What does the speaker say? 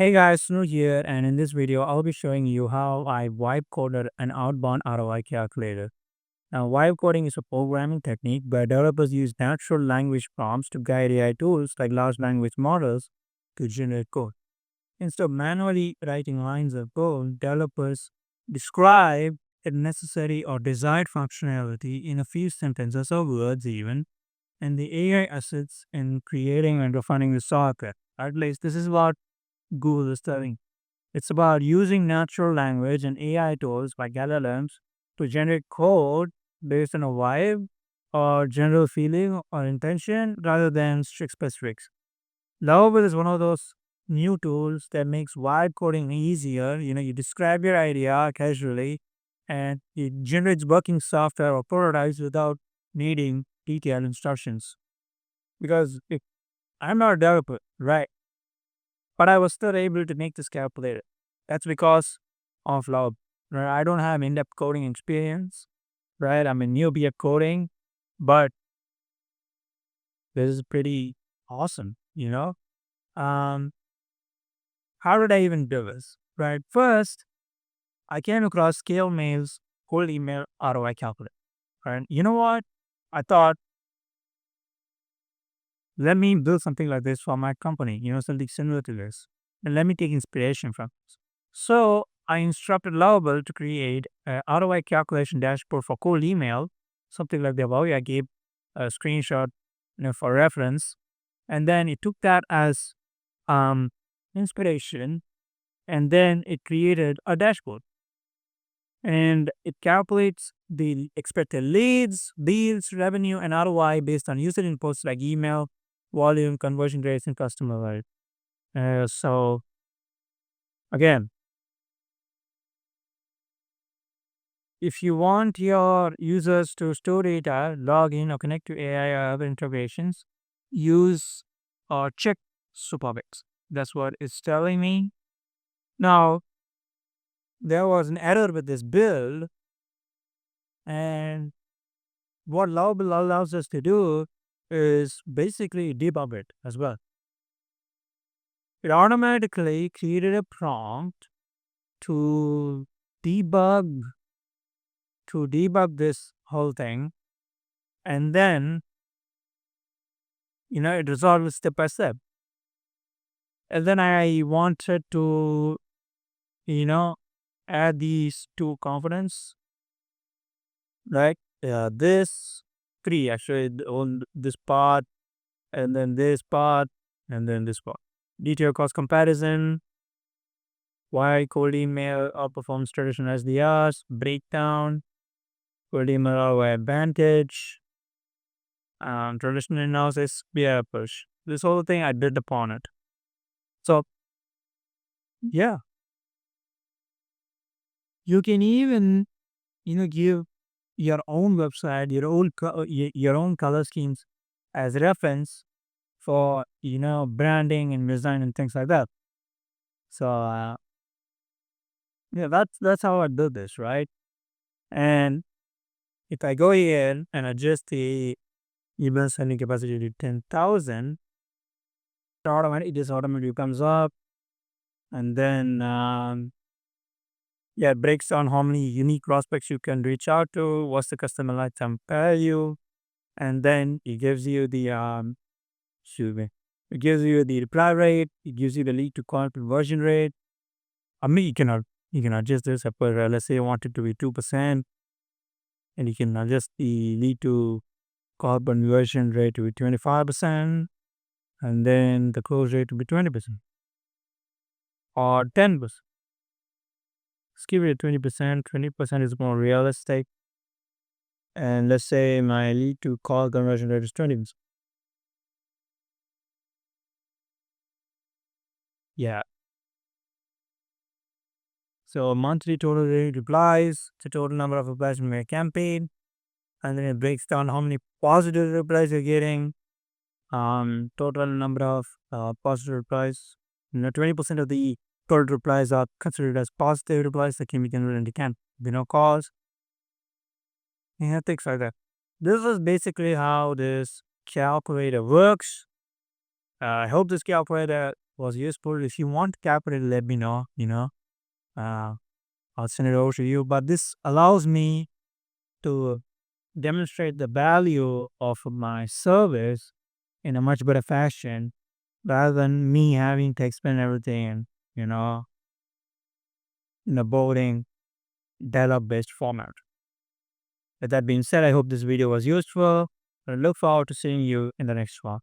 Hey guys, Snu here, and in this video, I'll be showing you how I vibe coded an outbound ROI calculator. Now, vibe coding is a programming technique where developers use natural language prompts to guide AI tools like large language models to generate code. Instead of manually writing lines of code, developers describe the necessary or desired functionality in a few sentences or words even, and the AI assists in creating and refining the software. At least this is what Google is telling. It's about using natural language and AI tools like LLMs to generate code based on a vibe or general feeling or intention rather than strict specifics. Lovable is one of those new tools that makes vibe coding easier. You describe your idea casually and it generates working software or prototypes without needing detailed instructions. Because if I'm not a developer, right? But I was still able to make this calculator. That's because of love. Right? I don't have in-depth coding experience, right? I'm a newbie at coding, but this is pretty awesome. Um, how did I even do this? Right? First, I came across Scale Mail's whole email ROI calculator. Right? You know what? I thought, let me build something like this for my company, something similar to this. And let me take inspiration from this. So I instructed Lovable to create an ROI calculation dashboard for cold email, something like the above. I gave a screenshot for reference. And then it took that as um, inspiration. And then it created a dashboard. And it calculates the expected leads, deals, revenue, and ROI based on user inputs like email, volume, conversion rates, and customer value. So again, if you want your users to store data, log in, or connect to AI or other integrations, use or check Superbix. That's what it's telling me. Now, there was an error with this build, and what Lovable allows us to do is basically debug it as well. It automatically created a prompt to debug this whole thing, and then it resolves step by step. And then I wanted to you know add these two components, right? This three actually, on this part, and then this part, and then this part. Detailed cost comparison, why cold email outperforms traditional SDRs, breakdown, cold email ROI advantage, traditional analysis, BI push. This whole thing I did upon it. So yeah, you can even give your own website, your own color schemes as reference for branding and design and things like that. So yeah, that's how I do this, right? And if I go here and adjust the email sending capacity to 10,000, this automatically comes up, and then yeah, it breaks down how many unique prospects you can reach out to, what's the customer lifetime value, and then it gives you the excuse me, it gives you the reply rate, it gives you the lead to call conversion rate. I mean, you can adjust this. Let's say you want it to be 2%, and you can adjust the lead to call conversion rate to be 25%, and then the close rate to be 20% or 10%. Let's give it 20%. 20% is more realistic. And let's say my lead to call conversion rate is 20%. Yeah. So monthly total replies, the total number of replies from your campaign, and then it breaks down how many positive replies you're getting, total number of positive replies. 20% of the total replies are considered as positive replies that can be converted into calls. Yeah, things like that. This is basically how this calculator works. I hope this calculator was useful. If you want capital, let me know. Uh, I'll send it over to you. But this allows me to demonstrate the value of my service in a much better fashion rather than me having to explain everything you know, in a boring dialogue based format. With that being said, I hope this video was useful. I look forward to seeing you in the next one.